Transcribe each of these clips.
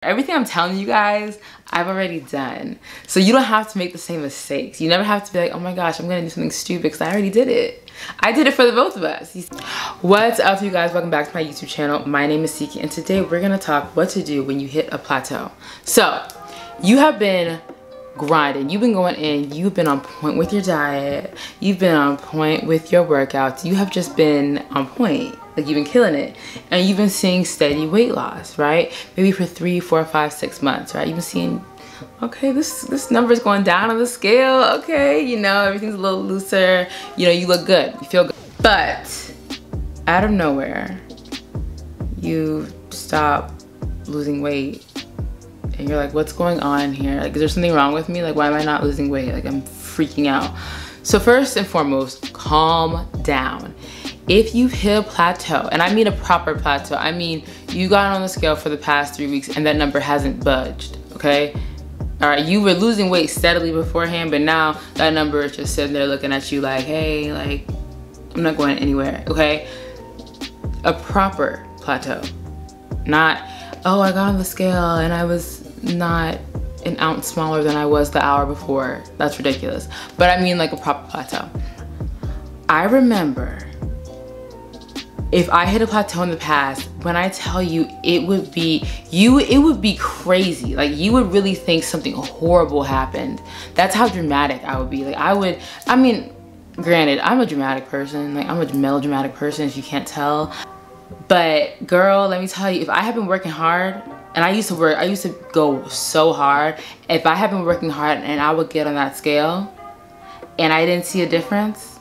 Everything I'm telling you guys, I've already done. So you don't have to make the same mistakes. You never have to be like, oh my gosh, I'm gonna do something stupid because I already did it. I did it for the both of us. What's up, you guys? Welcome back to my YouTube channel. My name is Siki, and today we're gonna talk what to do when you hit a plateau. So you have been grinding, you've been going in, you've been on point with your diet, you've been on point with your workouts, you have just been on point, like you've been killing it, and you've been seeing steady weight loss, right? Maybe for 3, 4, 5, 6 months, right? You've been seeing, okay, this number's going down on the scale, okay, you know, everything's a little looser, you know, you look good, you feel good. But out of nowhere, you stop losing weight. And you're like, what's going on here? Like, is there something wrong with me? Like, why am I not losing weight? Like, I'm freaking out. So first and foremost, calm down. If you've hit a plateau, and I mean a proper plateau, I mean you got on the scale for the past 3 weeks and that number hasn't budged, okay? All right, you were losing weight steadily beforehand, but now that number is just sitting there looking at you like, hey, like, I'm not going anywhere, okay? A proper plateau, not, oh, I got on the scale and I was not an ounce smaller than I was the hour before. That's ridiculous. But I mean like a proper plateau. I remember if I hit a plateau in the past, when I tell you, it would be crazy. Like, you would really think something horrible happened. That's how dramatic I would be. Like, I mean, granted, I'm a dramatic person. Like, I'm a melodramatic person, if you can't tell. But girl, let me tell you, if I had been working hard, and I used to go so hard, if I had been working hard and I would get on that scale and I didn't see a difference,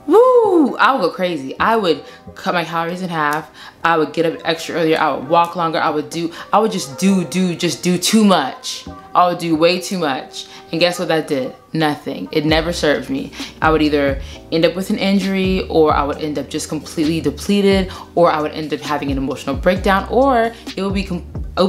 woo, I would go crazy. I would cut my calories in half. I would get up extra earlier. I would walk longer. I would just do too much. I would do way too much. And guess what that did? Nothing. It never served me. I would either end up with an injury, or I would end up just completely depleted, or I would end up having an emotional breakdown, or it would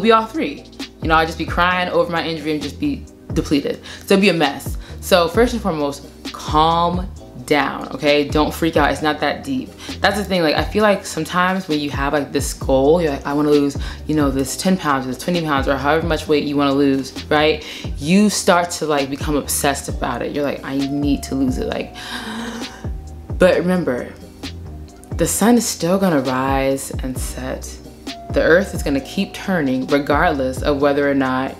be all three. You know, I'd just be crying over my injury and just be depleted. So it'd be a mess. So first and foremost, calm down, okay? Don't freak out. It's not that deep. That's the thing. Like, I feel like sometimes when you have like this goal, you're like, I want to lose, you know, this 10 pounds, this 20 pounds, or however much weight you want to lose, right? You start to like become obsessed about it. You're like, I need to lose it. Like, but remember, the sun is still gonna rise and set. The earth is gonna keep turning regardless of whether or not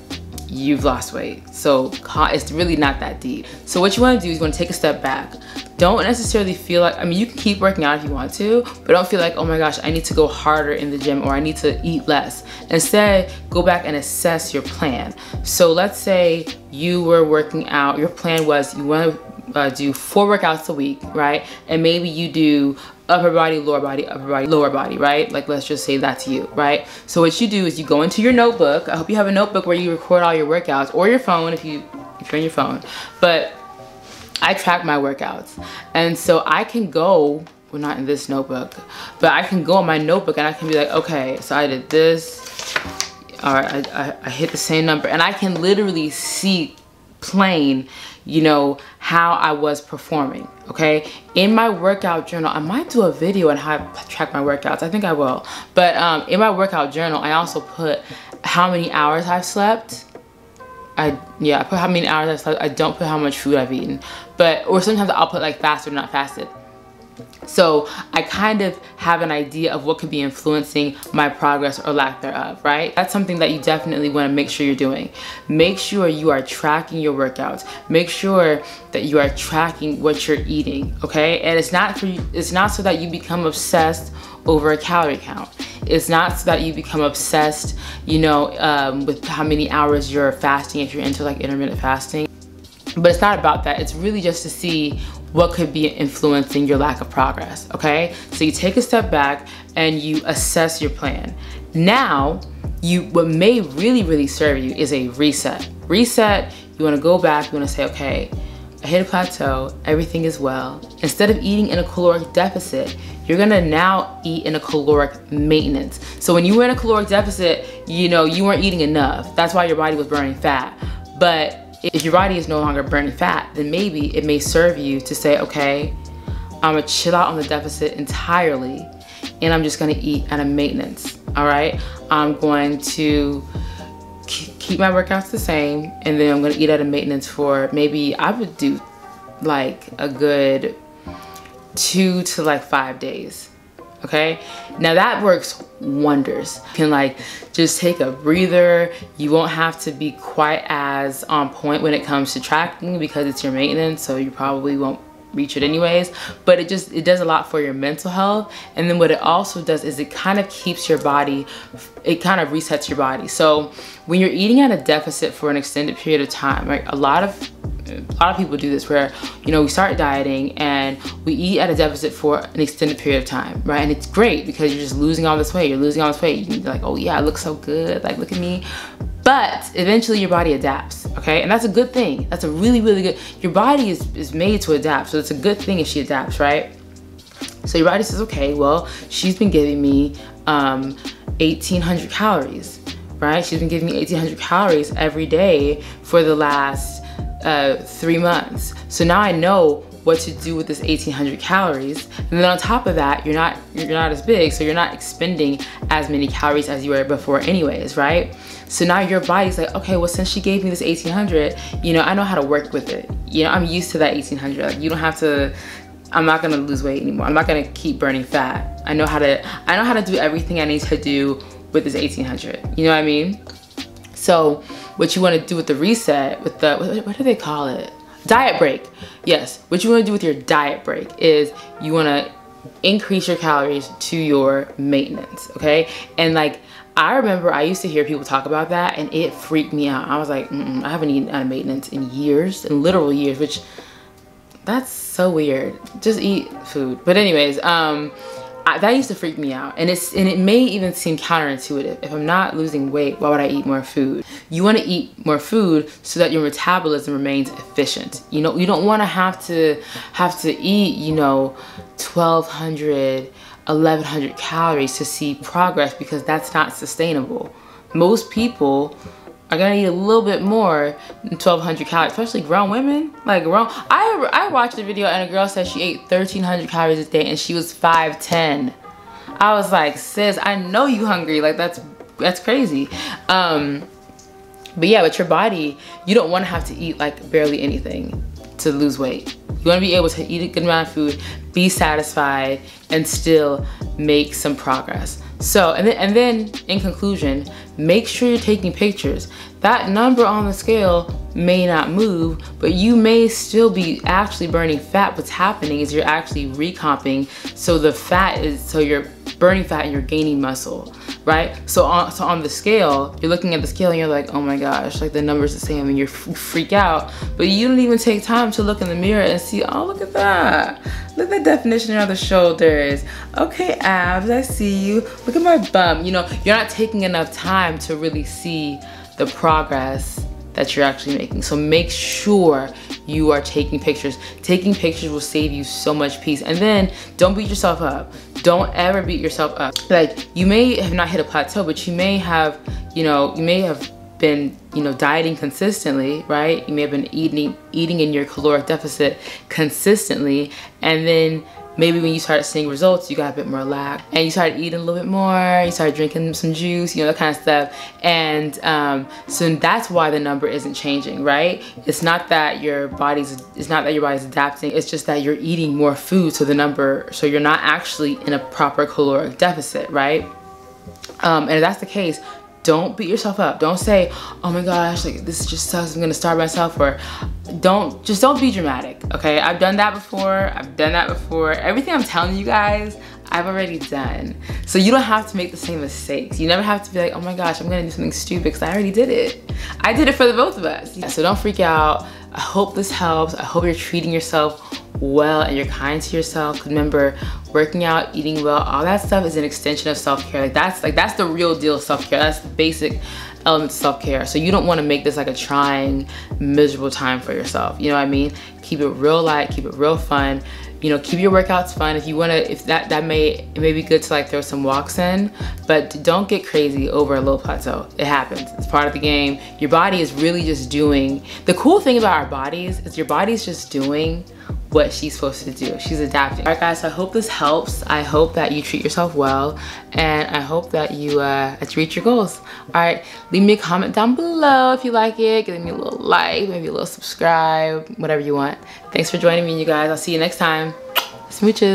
you've lost weight. So it's really not that deep. So what you want to do is you want to take a step back. Don't necessarily feel like, I mean, you can keep working out if you want to, but don't feel like, oh my gosh, I need to go harder in the gym, or I need to eat less. Instead, go back and assess your plan. So let's say you were working out, your plan was you want to do 4 workouts a week, right? And maybe you do upper body, lower body, upper body, lower body, right? Like, let's just say that's you, right? So what you do is you go into your notebook. I hope you have a notebook where you record all your workouts, or your phone if you're on your phone. But I track my workouts, and so I can go, well, not in this notebook, but I can go in my notebook and I can be like, okay, so I did this, all right, I hit the same number, and I can literally see plain, you know, how I was performing, okay? In my workout journal, I might do a video on how I track my workouts. I think I will. But in my workout journal, I also put how many hours I've slept. I put how many hours I've slept. I don't put how much food I've eaten. Or sometimes I'll put like fasted or not fasted. So I kind of have an idea of what could be influencing my progress or lack thereof, right? That's something that you definitely want to make sure you're doing. Make sure you are tracking your workouts. Make sure that you are tracking what you're eating, okay? And it's not so that you become obsessed over a calorie count. It's not so that you become obsessed, you know, with how many hours you're fasting if you're into like intermittent fasting. But it's not about that. It's really just to see what could be influencing your lack of progress, okay? So you take a step back and you assess your plan. Now, what may really serve you is a reset. Reset, you wanna go back, you wanna say, okay, I hit a plateau, everything is well. Instead of eating in a caloric deficit, you're gonna now eat in a caloric maintenance. So when you were in a caloric deficit, you know, you weren't eating enough. That's why your body was burning fat. But if your body is no longer burning fat, then maybe it may serve you to say, okay, I'm gonna chill out on the deficit entirely, and I'm just gonna eat at a maintenance, all right? I'm going to keep my workouts the same, and then I'm gonna eat at a maintenance for maybe, I would do like a good 2 to like 5 days, okay? Now that works wonders. You can like just take a breather. You won't have to be quite as on point when it comes to tracking because it's your maintenance, so you probably won't reach it anyways, but it does a lot for your mental health. And then what it also does is it kind of keeps your body, it kind of resets your body. So when you're eating at a deficit for an extended period of time, right, a lot of people do this where, you know, we start dieting and we eat at a deficit for an extended period of time, right? And it's great because you're just losing all this weight. You're losing all this weight. You're like, oh yeah, I look so good. Like, look at me. But eventually your body adapts, okay? And that's a good thing. That's a really, really good, your body is made to adapt. So it's a good thing if she adapts, right? So your body says, okay, well, she's been giving me 1,800 calories, right? She's been giving me 1,800 calories every day for the last 3 months. So now I know what to do with this 1,800 calories. And then on top of that, you're not as big, so you're not expending as many calories as you were before anyways, right? So now your body's like, okay, well, since she gave me this 1,800, you know, I know how to work with it. You know, I'm used to that 1,800. Like, you don't have to, I'm not gonna lose weight anymore. I'm not gonna keep burning fat. I know how to do everything I need to do with this 1,800. You know what I mean? So what you wanna do with the reset, with the, what do they call it? Diet break. Yes, what you wanna do with your diet break is you wanna increase your calories to your maintenance, okay? And like, I remember I used to hear people talk about that and it freaked me out. I was like, I haven't eaten out of maintenance in years, in literal years, which that's so weird. Just eat food. But anyways, that used to freak me out. And it may even seem counterintuitive. If I'm not losing weight, why would I eat more food? You want to eat more food so that your metabolism remains efficient. You know, you don't want to have to eat, you know, 1,200, 1,100 calories to see progress, because that's not sustainable. Most people are gonna eat a little bit more than 1,200 calories, especially grown women. Like I watched a video and a girl said she ate 1,300 calories a day and she was 5'10". I was like, sis, I know you hungry. Like that's crazy. But yeah, with your body, you don't want to have to eat like barely anything to lose weight. You want to be able to eat a good amount of food, be satisfied, and still make some progress. So, and then in conclusion, make sure you're taking pictures. That number on the scale may not move, but you may still be actually burning fat. What's happening is you're actually recomping. So so you're burning fat and you're gaining muscle, right? So on the scale, you're looking at the scale and you're like, oh my gosh, like the number's the same, and you freak out, but you don't even take time to look in the mirror and see, oh, look at that. Look at the definition of the shoulders. Okay, abs, I see you. Look at my bum. You know, you're not taking enough time to really see the progress that you're actually making. So make sure you are taking pictures. Taking pictures will save you so much peace. And then don't beat yourself up. Don't ever beat yourself up. Like, you may have not hit a plateau, but you may have, you know, been, you know, dieting consistently, right? You may have been eating in your caloric deficit consistently, and then maybe when you started seeing results, you got a bit more lax and you started eating a little bit more, you started drinking some juice, you know, that kind of stuff. And so that's why the number isn't changing, right? It's not that your body's adapting, it's just that you're eating more food, so you're not actually in a proper caloric deficit, right? And if that's the case, don't beat yourself up. Don't say, oh my gosh, like this just sucks, I'm gonna starve myself, or don't be dramatic, okay? I've done that before. Everything I'm telling you guys, I've already done. So you don't have to make the same mistakes. You never have to be like, oh my gosh, I'm gonna do something stupid, because I already did it. I did it for the both of us. So don't freak out. I hope this helps. I hope you're treating yourself well and you're kind to yourself. Remember, working out, eating well, all that stuff is an extension of self-care. That's the real deal of self-care. That's the basic element of self-care. So you don't want to make this like a trying, miserable time for yourself. You know what I mean? Keep it real light, keep it real fun. You know, keep your workouts fun. If you want to, it may be good to like throw some walks in, but don't get crazy over a low plateau. It happens. It's part of the game. Your body is really just doing, the cool thing about our bodies is your body's just doing what she's supposed to do. She's adapting. All right, guys, so I hope this helps. I hope that you treat yourself well, and I hope that you reach your goals. All right, leave me a comment down below if you like it. Give me a little like, maybe a little subscribe, whatever you want. Thanks for joining me, you guys. I'll see you next time. Smooches.